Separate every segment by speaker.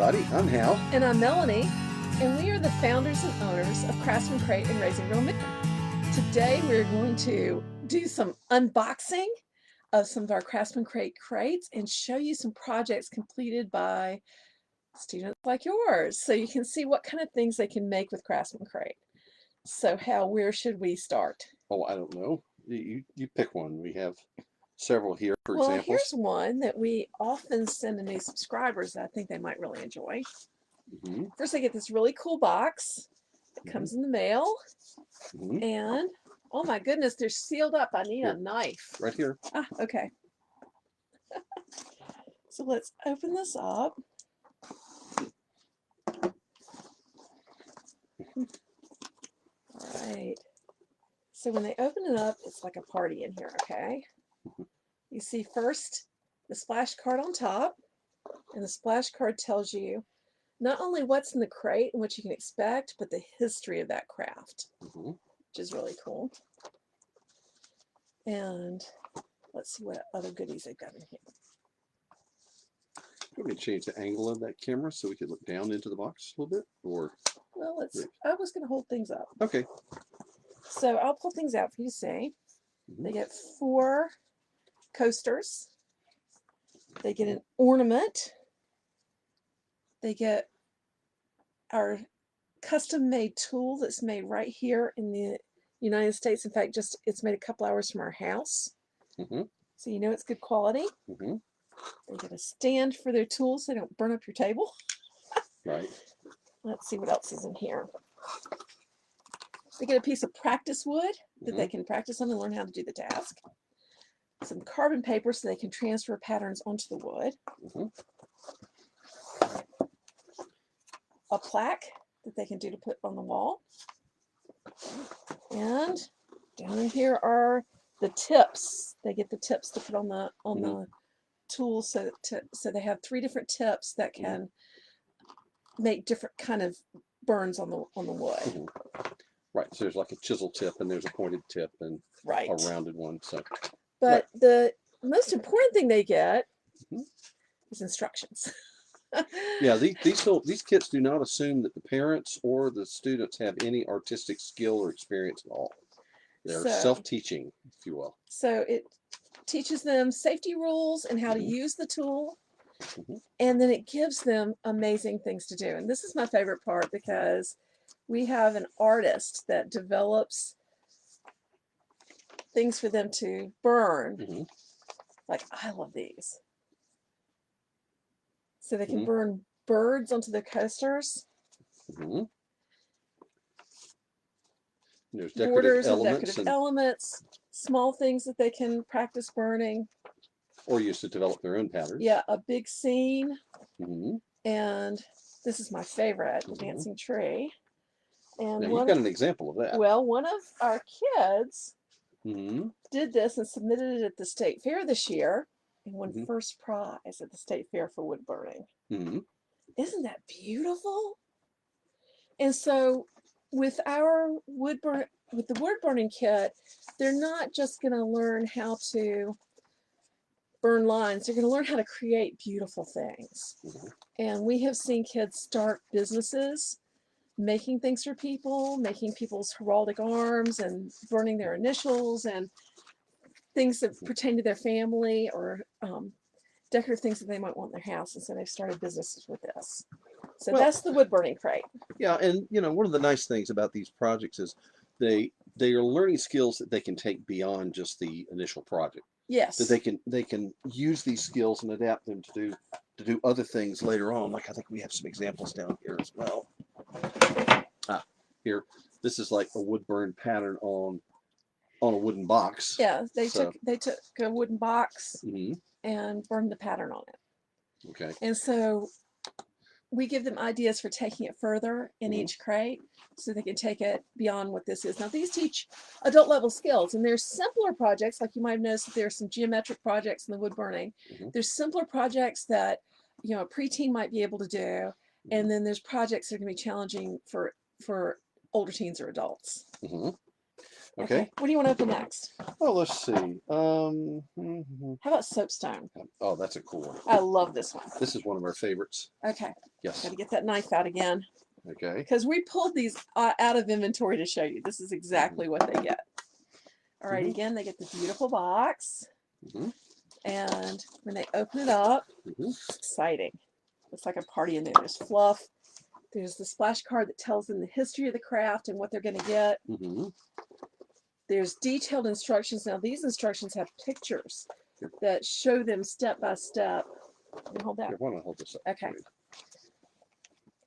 Speaker 1: everybody. I'm Hal.
Speaker 2: And I'm Melanie, and we are the founders and owners of Craftsman Crate and Raising Real Men. Today we're going to do some unboxing of some of our Craftsman Crate crates and show you some projects completed by students like yours, so you can see what kind of things they can make with Craftsman Crate. So Hal, where should we start?
Speaker 1: Oh, I don't know. You pick one. We have several here, for
Speaker 2: Well,
Speaker 1: examples.
Speaker 2: here's one that we often send to new subscribers that I think they might really enjoy. First, they get this really cool box. It comes in the mail. And, oh my goodness, they're sealed up. I need a knife.
Speaker 1: Right here.
Speaker 2: Ah, okay. So let's open this up. All right. So when they open it up, it's like a party in here, okay? You see first the splash card on top, and the splash card tells you not only what's in the crate and what you can expect, but the history of that craft, which is really cool. And let's see what other goodies they've got in here.
Speaker 1: Let me change the angle of that camera so we can look down into the box a little bit, or?
Speaker 2: Well, I was going to hold things up.
Speaker 1: Okay.
Speaker 2: So I'll pull things out for you to see. They get 4 coasters. They get an ornament. They get our custom-made tool that's made right here in the United States. In fact, it's made a couple hours from our house. So you know it's good quality. They get a stand for their tools so they don't burn up your table.
Speaker 1: Right.
Speaker 2: Let's see what else is in here. They get a piece of practice wood that they can practice on and learn how to do the task. Some carbon paper so they can transfer patterns onto the wood. A plaque that they can do to put on the wall. And down in here are the tips. They get the tips to put on the tool, so they have 3 different tips that can make different kind of burns on the wood.
Speaker 1: Right. So there's like a chisel tip, and there's a pointed tip, and a rounded one. So.
Speaker 2: But the most important thing they get is instructions.
Speaker 1: Yeah, these kits do not assume that the parents or the students have any artistic skill or experience at all. They're self-teaching, if you will.
Speaker 2: So it teaches them safety rules and how to use the tool, and then it gives them amazing things to do. And this is my favorite part, because we have an artist that develops things for them to burn. Like, I love these. So they can burn birds onto their coasters.
Speaker 1: There's
Speaker 2: Borders and decorative elements, small things that they can practice burning.
Speaker 1: Or use to develop their own patterns.
Speaker 2: Yeah, a big scene. And this is my favorite, the dancing tree. And
Speaker 1: now you've got an example of that.
Speaker 2: Well, one of our kids did this and submitted it at the state fair this year and won first prize at the state fair for wood burning. Isn't that beautiful? And so with the wood burning kit, they're not just going to learn how to burn lines, they're going to learn how to create beautiful things. And we have seen kids start businesses making things for people, making people's heraldic arms and burning their initials and things that pertain to their family, or decorative things that they might want in their house. And so they've started businesses with this. So that's the wood burning crate. Yeah,
Speaker 1: and one of the nice things about these projects is they are learning skills that they can take beyond just the initial project.
Speaker 2: Yes.
Speaker 1: That they can use these skills and adapt them to do other things later on. Like, I think we have some examples down here as well. Here, this is like a wood burn pattern on a wooden box.
Speaker 2: Yeah, they took a wooden box and burned the pattern on it.
Speaker 1: Okay.
Speaker 2: And so we give them ideas for taking it further in each crate, so they can take it beyond what this is. Now, these teach adult level skills, and there's simpler projects, like you might have noticed that there's some geometric projects in the wood burning. There's simpler projects that a preteen might be able to do, and then there's projects that are going to be challenging for older teens or adults.
Speaker 1: Okay.
Speaker 2: What do you want to open next?
Speaker 1: Oh, let's see.
Speaker 2: How about soapstone?
Speaker 1: Oh, that's a cool one.
Speaker 2: I love this one.
Speaker 1: This is one of our favorites.
Speaker 2: Okay.
Speaker 1: Yes.
Speaker 2: Got to get that knife out again.
Speaker 1: Okay.
Speaker 2: Because we pulled these out of inventory to show you. This is exactly what they get. All right. Again, they get the beautiful box. And when they open it up, it's exciting. Looks like a party in there. There's fluff. There's the splash card that tells them the history of the craft and what they're going to get. There's detailed instructions. Now, these instructions have pictures that show them step by step. Can you hold that?
Speaker 1: Here, why don't I hold this up?
Speaker 2: Okay.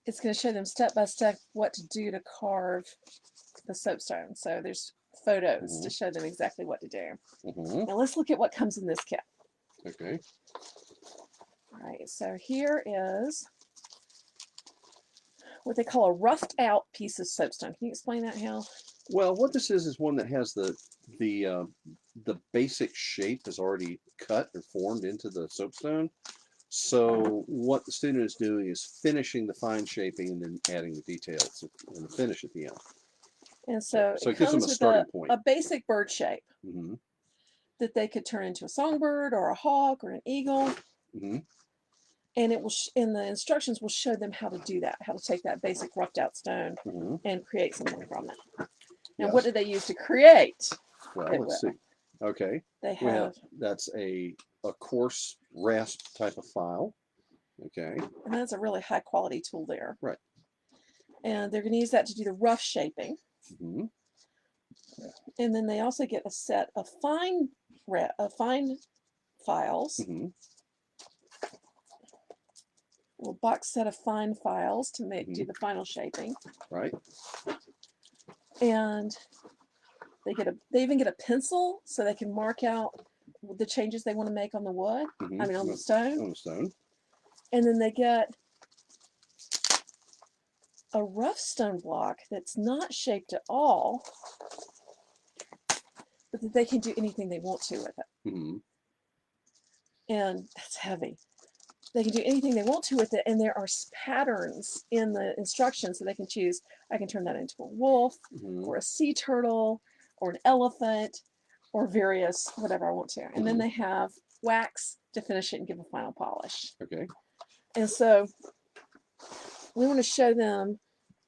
Speaker 2: It's going to show them step by step what to do to carve the soapstone. So there's photos to show them exactly what to do. Now, let's look at what comes in this kit.
Speaker 1: Okay.
Speaker 2: All right. So here is what they call a roughed out piece of soapstone. Can you explain that, Hal?
Speaker 1: Well, what this is one that has the basic shape is already cut or formed into the soapstone. So what the student is doing is finishing the fine shaping and then adding the details and the finish at the end.
Speaker 2: And so
Speaker 1: it gives them a starting point.
Speaker 2: A basic bird shape that they could turn into a songbird or a hawk or an eagle. And it will, and the instructions will show them how to do that, how to take that basic roughed out stone and create something from it. Now, what did they use to create?
Speaker 1: Well, let's see. Okay.
Speaker 2: They have
Speaker 1: that's a coarse rasp type of file. Okay.
Speaker 2: And that's a really high quality tool there.
Speaker 1: Right.
Speaker 2: And they're going to use that to do the rough shaping. And then they also get a set of fine files. A box set of fine files to do the final shaping.
Speaker 1: Right.
Speaker 2: And they even get a pencil so they can mark out the changes they want to make on the wood. I mean, on the stone.
Speaker 1: On the stone.
Speaker 2: And then they get a rough stone block that's not shaped at all, but that they can do anything they want to with it. And that's heavy. They can do anything they want to with it, and there are patterns in the instructions so they can choose. I can turn that into a wolf or a sea turtle or an elephant or various whatever I want to. And then they have wax to finish it and give a final polish.
Speaker 1: Okay.
Speaker 2: And so we want to show them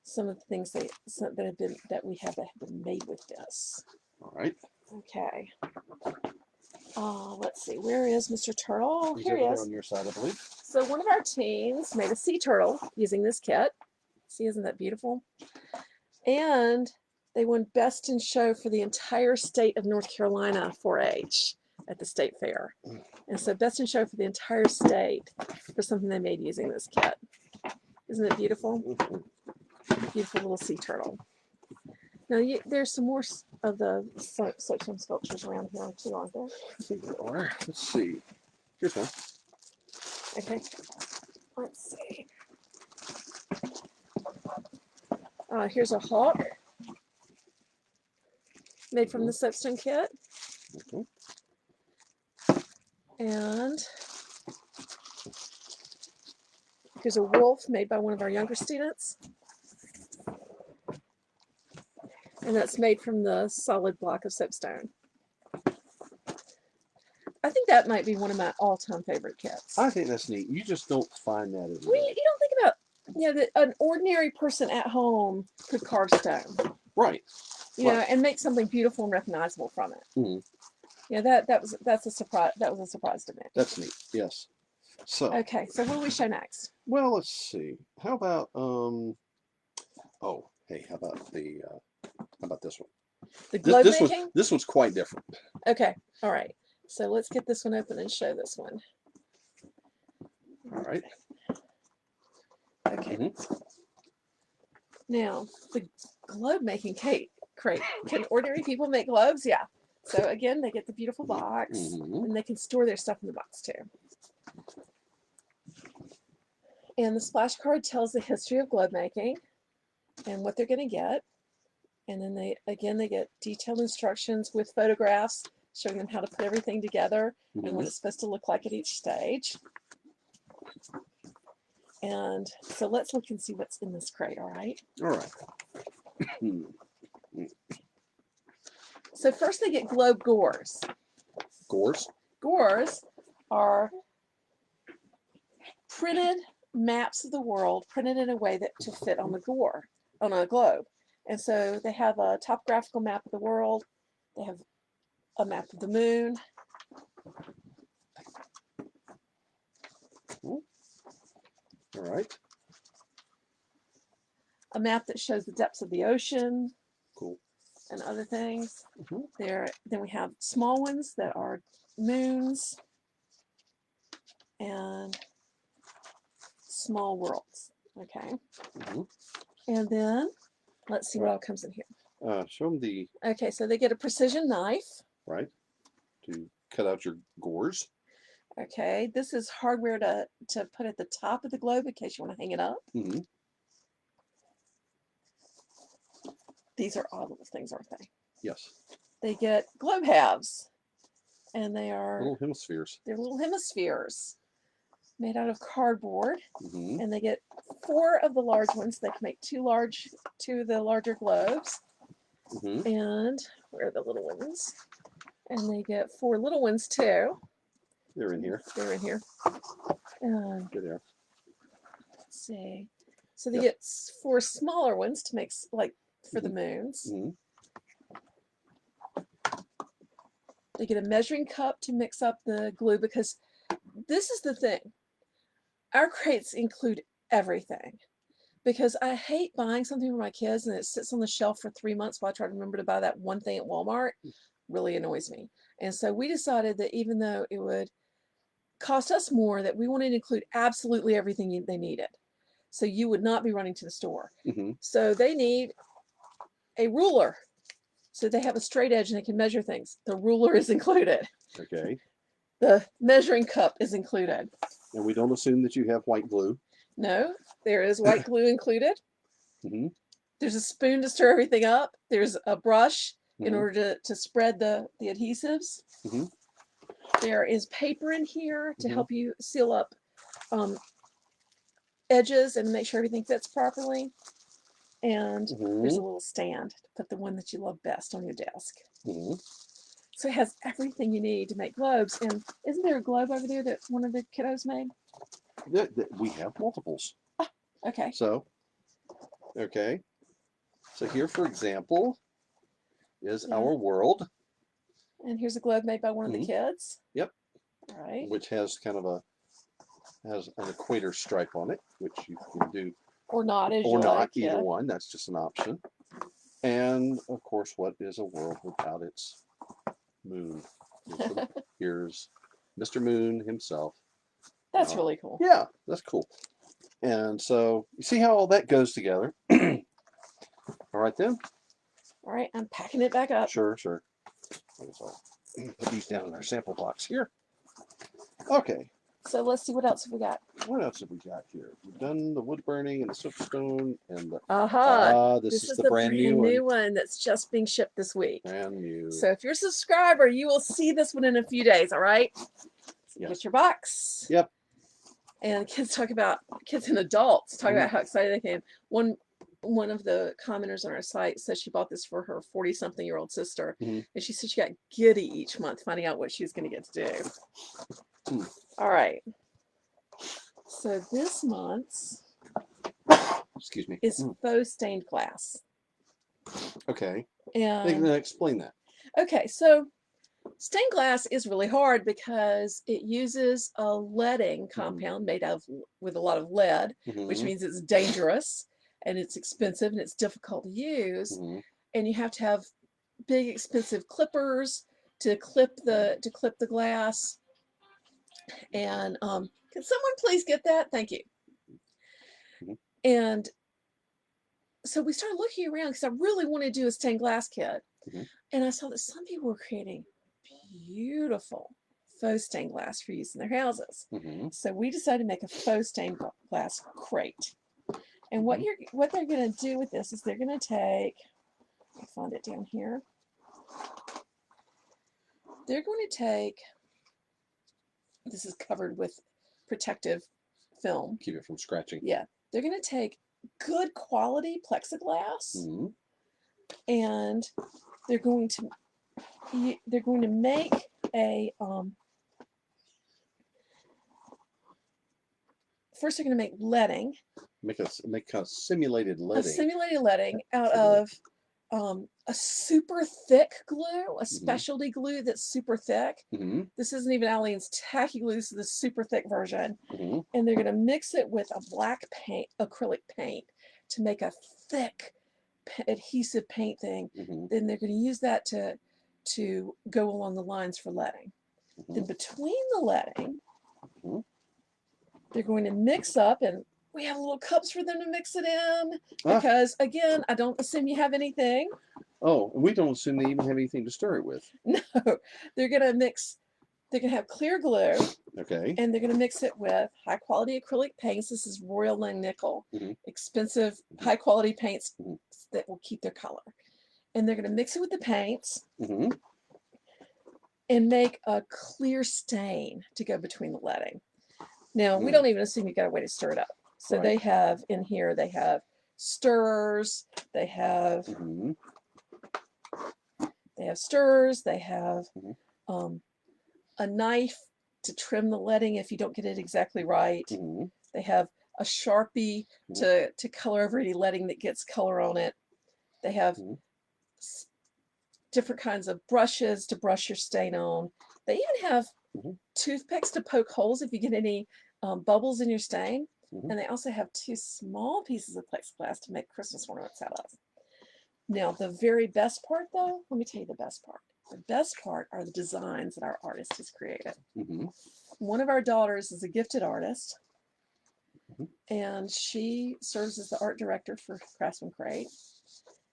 Speaker 2: some of the things that we have that have been made with this.
Speaker 1: All right.
Speaker 2: Okay. Let's see. Where is Mr. Turtle?
Speaker 1: He's
Speaker 2: Here he is.
Speaker 1: on your side, I believe.
Speaker 2: So one of our teams made a sea turtle using this kit. See, isn't that beautiful? And they won Best in Show for the entire state of North Carolina 4-H at the state fair. And so Best in Show for the entire state for something they made using this kit. Isn't it beautiful? Beautiful little sea turtle. Now, there's some more of the soapstone sculptures around here too, aren't there?
Speaker 1: I think there are. Let's see. Here's one.
Speaker 2: Okay. Let's see. Here's a hawk made from the soapstone kit. And here's a wolf made by one of our younger students. And that's made from the solid block of soapstone. I think that might be one of my all-time favorite kits.
Speaker 1: I think that's neat. You just don't find that as
Speaker 2: well, you don't think about, that an ordinary person at home could carve stone.
Speaker 1: Right.
Speaker 2: You know, and make something beautiful and recognizable from it. Yeah, that's a surprise. That was a surprise to me.
Speaker 1: That's neat. Yes. So.
Speaker 2: Okay. So what do we show next?
Speaker 1: Well, let's see. How about how about this one?
Speaker 2: The globe making?
Speaker 1: This one's quite different.
Speaker 2: Okay. All right. So let's get this one open and show this one.
Speaker 1: All right.
Speaker 2: Okay. Now, the globe making crate. Can ordinary people make globes? Yeah. So again, they get the beautiful box, and they can store their stuff in the box too. And the splash card tells the history of globe making and what they're going to get. And then they get detailed instructions with photographs showing them how to put everything together and what it's supposed to look like at each stage. And so let's look and see what's in this crate, all right?
Speaker 1: All right.
Speaker 2: So first they get globe gores.
Speaker 1: Gores?
Speaker 2: Gores are printed maps of the world printed in a way that to fit on the gore, on a globe. And so they have a topographical map of the world. They have a map of the moon.
Speaker 1: All right.
Speaker 2: A map that shows the depths of the ocean.
Speaker 1: Cool.
Speaker 2: And other things. Then we have small ones that are moons and small worlds. Okay. And then let's see what all comes in here.
Speaker 1: Show them the.
Speaker 2: Okay, so they get a precision knife.
Speaker 1: Right. To cut out your gores.
Speaker 2: Okay, this is hardware to put at the top of the globe in case you want to hang it up. These are odd little things, aren't they?
Speaker 1: Yes.
Speaker 2: They get globe halves, and they are
Speaker 1: little hemispheres.
Speaker 2: They're little hemispheres made out of cardboard, and they get 4 of the large ones. They can make 2 of the larger globes, and where are the little ones? And they get 4 little ones too.
Speaker 1: They're in here.
Speaker 2: They're in here. And
Speaker 1: There they are.
Speaker 2: let's see. So they get 4 smaller ones to make like for the moons. They get a measuring cup to mix up the glue, because this is the thing. Our crates include everything, because I hate buying something for my kids and it sits on the shelf for 3 months while I try to remember to buy that one thing at Walmart. Really annoys me. And so we decided that even though it would cost us more, that we wanted to include absolutely everything they needed. So you would not be running to the store. So they need a ruler. So they have a straight edge and they can measure things. The ruler is included.
Speaker 1: Okay.
Speaker 2: The measuring cup is included.
Speaker 1: And we don't assume that you have white glue.
Speaker 2: No, there is white glue included. There's a spoon to stir everything up. There's a brush in order to spread the adhesives. There is paper in here to help you seal up edges and make sure everything fits properly. And there's a little stand to put the one that you love best on your desk. So it has everything you need to make globes. And isn't there a globe over there that one of the kiddos made?
Speaker 1: We have multiples.
Speaker 2: Okay.
Speaker 1: So here, for example, is our world.
Speaker 2: And here's a globe made by one of the kids.
Speaker 1: Yep.
Speaker 2: All right.
Speaker 1: Which has kind of has an equator stripe on it, which you can do.
Speaker 2: Or not,
Speaker 1: Either one. That's just an option. And of course, what is a world without its moon? Here's Mr. Moon himself.
Speaker 2: That's really cool.
Speaker 1: Yeah, that's cool. And so you see how all that goes together. All right then.
Speaker 2: All right, I'm packing it back up.
Speaker 1: Sure. I guess I'll put these down in our sample box here. Okay.
Speaker 2: So let's see, what else have we got?
Speaker 1: What else have we got here? We've done the wood burning and the soapstone and the this is the brand new
Speaker 2: one that's just being shipped this week.
Speaker 1: Brand new.
Speaker 2: So if you're a subscriber, you will see this one in a few days, all right? So get your box.
Speaker 1: Yep.
Speaker 2: And kids and adults talk about how excited they came. One of the commenters on our site says she bought this for her 40-something-year-old sister, and she said she got giddy each month finding out what she was going to get to do. All right. So this month's is faux stained glass.
Speaker 1: Okay.
Speaker 2: And
Speaker 1: explain that.
Speaker 2: Okay, so stained glass is really hard because it uses a leading compound made with a lot of lead, which means it's dangerous and it's expensive and it's difficult to use, and you have to have big expensive clippers to clip the glass. And can someone please get that? Thank you. And so we started looking around because I really want to do a stained glass kit, and I saw that some people were creating beautiful faux stained glass for use in their houses. So we decided to make a faux stained glass crate. And what they're going to do with this is they're going to take, I found it down here. They're going to take, this is covered with protective film.
Speaker 1: Keep it from scratching.
Speaker 2: Yeah. They're going to take good quality plexiglass, and they're going to they're going to make a first they're going to make leading.
Speaker 1: Make a simulated leading.
Speaker 2: A simulated leading out of a super thick glue, a specialty glue that's super thick. This isn't even Aleene's tacky glue. This is the super thick version. And they're going to mix it with a black paint, acrylic paint, to make a thick adhesive paint thing. Then they're going to use that to go along the lines for leading. Then between the leading, they're going to mix up, and we have little cups for them to mix it in because, again, I don't assume you have anything.
Speaker 1: Oh, we don't assume they even have anything to stir it with.
Speaker 2: No, they're going to mix. They're going to have clear glue.
Speaker 1: Okay.
Speaker 2: And they're going to mix it with high quality acrylic paints. This is Royal Langnickel, expensive, high quality paints that will keep their color. And they're going to mix it with the paints and make a clear stain to go between the leading. Now, we don't even assume you got a way to stir it up. So they have in here, they have stirrers, they have stirrers, they have a knife to trim the leading if you don't get it exactly right. They have a Sharpie to color over any leading that gets color on it. They have different kinds of brushes to brush your stain on. They even have toothpicks to poke holes if you get any bubbles in your stain. And they also have 2 small pieces of plexiglass to make Christmas ornaments out of. Now, the very best part, though, let me tell you the best part. The best part are the designs that our artist has created. One of our daughters is a gifted artist, and she serves as the art director for Craftsman Crate.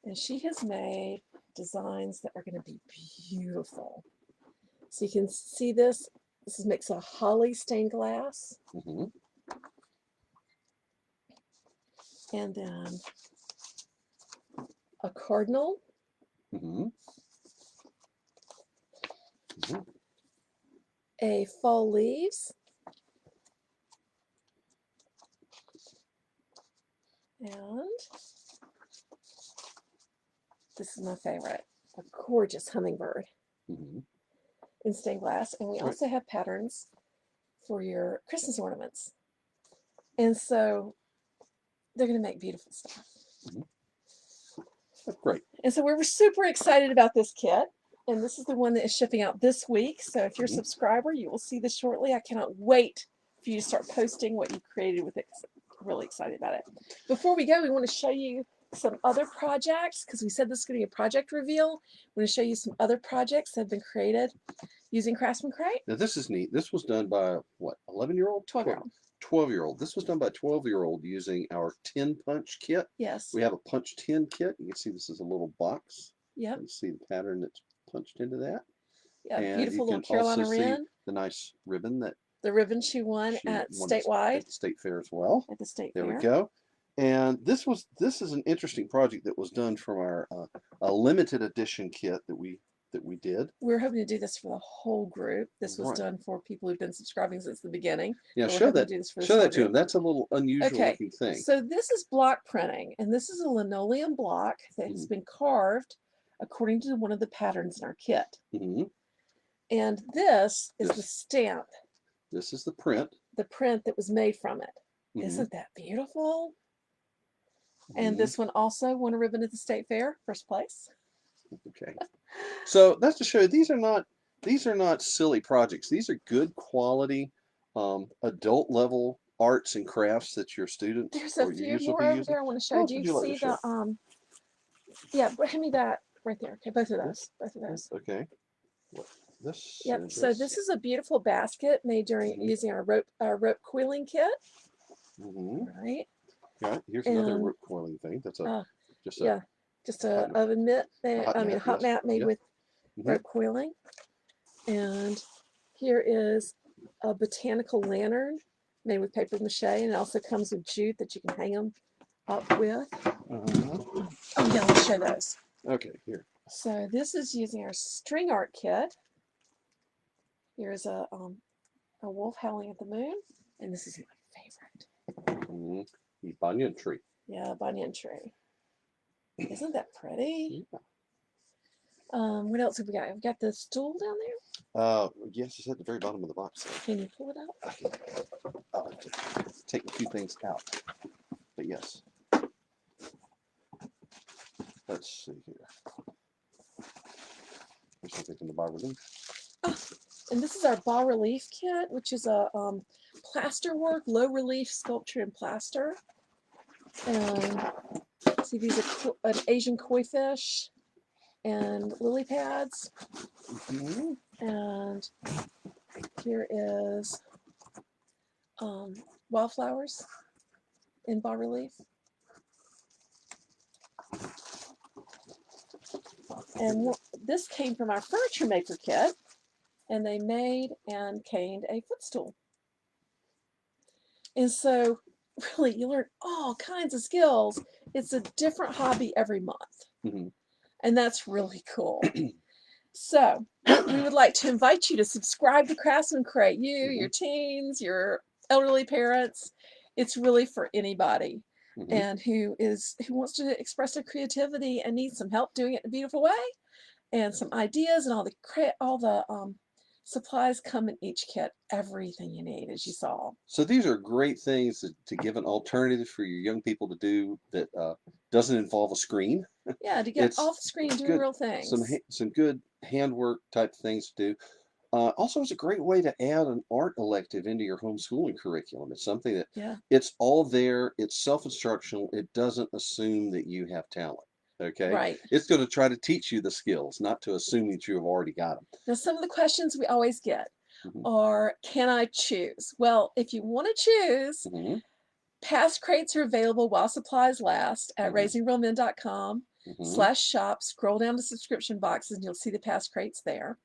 Speaker 2: And she has made designs that are going to be beautiful. So you can see this. This is makes a holly stained glass. And then a cardinal. A fall leaves. And this is my favorite, a gorgeous hummingbird in stained glass. And we also have patterns for your Christmas ornaments. And so they're going to make beautiful stuff.
Speaker 1: That's great.
Speaker 2: And so we're super excited about this kit. And this is the one that is shipping out this week. So if you're a subscriber, you will see this shortly. I cannot wait for you to start posting what you created with it. Really excited about it. Before we go, we want to show you some other projects because we said this is going to be a project reveal. We want to show you some other projects that have been created using Craftsman Crate.
Speaker 1: Now this is neat. This was done by what, 11-year-old?
Speaker 2: 12-year-old.
Speaker 1: 12-year-old. This was done by 12-year-old using our tin punch kit.
Speaker 2: Yes.
Speaker 1: We have a punch tin kit. You can see this is a little box.
Speaker 2: Yep.
Speaker 1: You see the pattern that's punched into that.
Speaker 2: Yeah,
Speaker 1: and
Speaker 2: beautiful little
Speaker 1: you can
Speaker 2: Carolina
Speaker 1: also see
Speaker 2: wren.
Speaker 1: the nice ribbon that
Speaker 2: the ribbon she won at statewide.
Speaker 1: At the state fair as well.
Speaker 2: At the state
Speaker 1: fair.
Speaker 2: There
Speaker 1: we go. And this is an interesting project that was done from our a limited edition kit that we did.
Speaker 2: We're hoping to do this for the whole group. This was done for people who've been subscribing since the beginning.
Speaker 1: Yeah, show that to them. That's a little unusual looking thing.
Speaker 2: So this is block printing, and this is a linoleum block that has been carved according to one of the patterns in our kit. And this is the stamp.
Speaker 1: This is the print.
Speaker 2: The print that was made from it. Isn't that beautiful? And this one also won a ribbon at the state fair, first place.
Speaker 1: Okay. So that's to show you these are not silly projects. These are good quality adult level arts and crafts that your students
Speaker 2: There's a few more over there I want to show. Do you see the yeah, hand me that right there. Okay, both of those. Both of those.
Speaker 1: Okay. This.
Speaker 2: Yep. So this is a beautiful basket made during using our rope coiling kit. Right.
Speaker 1: Yeah. Here's another rope coiling thing. That's a
Speaker 2: just a oven mitt. Hot mat made with rope coiling. And here is a botanical lantern made with paper mache, and it also comes with jute that you can hang them up with. Oh yeah, let's show those.
Speaker 1: Okay, here.
Speaker 2: So this is using our string art kit. Here's a wolf howling at the moon, and this is my favorite.
Speaker 1: The banyan tree.
Speaker 2: Yeah, banyan tree. Isn't that pretty?
Speaker 1: Yeah.
Speaker 2: What else have we got? We've got the stool down
Speaker 1: Yes, it's at the very bottom of the box.
Speaker 2: there. Can you pull it out?
Speaker 1: I'll take a few things out, but yes. Let's see here. There's something in the bas relief.
Speaker 2: And this is our bas relief kit, which is a plaster work, low relief sculpture in plaster. And see, these are an Asian koi fish and lily pads. And here is wildflowers in bas relief. And this came from our furniture maker kit, and they made and caned a footstool. And so really you learn all kinds of skills. It's a different hobby every month. And that's really cool. So we would like to invite you to subscribe to Craftsman Crate. You, your teens, your elderly parents. It's really for anybody. And who wants to express their creativity and needs some help doing it in a beautiful way, and some ideas, and all the supplies come in each kit. Everything you need, as you saw. So
Speaker 1: these are great things to give an alternative for your young people to do that doesn't involve a screen.
Speaker 2: Yeah, to get off the screen and do real things.
Speaker 1: Some good handwork type things to do. Also, it's a great way to add an art elective into your homeschooling curriculum. It's something that it's all there. It's self-instructional. It doesn't assume that you have talent. Okay.
Speaker 2: Right.
Speaker 1: It's going to try to teach you the skills, not to assume that you have already got them.
Speaker 2: Now, some of the questions we always get are, can I choose? Well, if you want to choose, past crates are available while supplies last at raisingrealmen.com/shop. Scroll down to subscription boxes and you'll see the past crates there.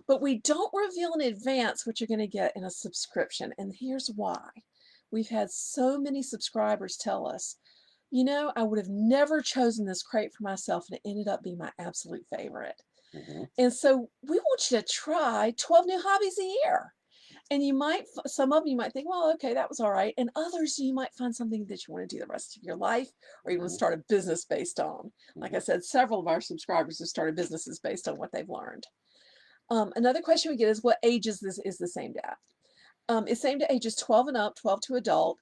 Speaker 2: But we don't reveal in advance what you're going to get in a subscription. And here's why. We've had so many subscribers tell us, you know, I would have never chosen this crate for myself, and it ended up being my absolute favorite. And so we want you to try 12 new hobbies a year. And you might, some of you might think, well, okay, that was all right. And others, you might find something that you want to do the rest of your life, or even start a business based on. Like I said, several of our subscribers have started businesses based on what they've learned. Another question we get is, what age is this aimed at? It's aimed at ages 12 and up, 12 to adult.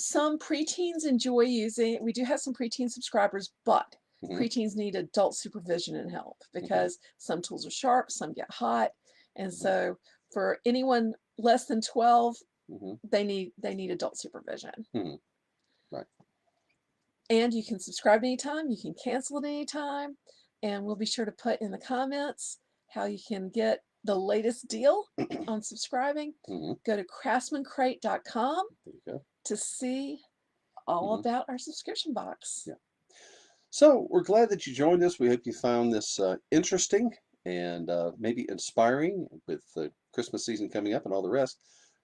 Speaker 2: Some preteens enjoy using it. We do have some preteen subscribers, but preteens need adult supervision and help, because some tools are sharp, some get hot. And so for anyone less than 12, they need adult supervision.
Speaker 1: Right.
Speaker 2: And you can subscribe anytime, you can cancel at any time, and we'll be sure to put in the comments how you can get the latest deal on subscribing. Go to craftsmancrate.com to see all about our subscription box.
Speaker 1: Yeah. So we're glad that you joined us. We hope you found this interesting and maybe inspiring with the Christmas season coming up and all the rest.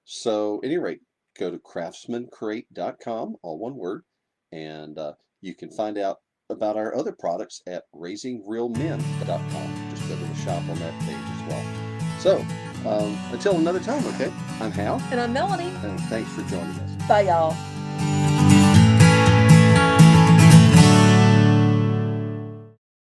Speaker 1: So at any rate, go to craftsmancrate.com, all one word, and you can find out about our other products at raisingrealmen.com. Just go to the shop on that page as well. So until another time, okay? I'm Hal.
Speaker 2: And I'm Melanie.
Speaker 1: And thanks for joining us.
Speaker 2: Bye, y'all.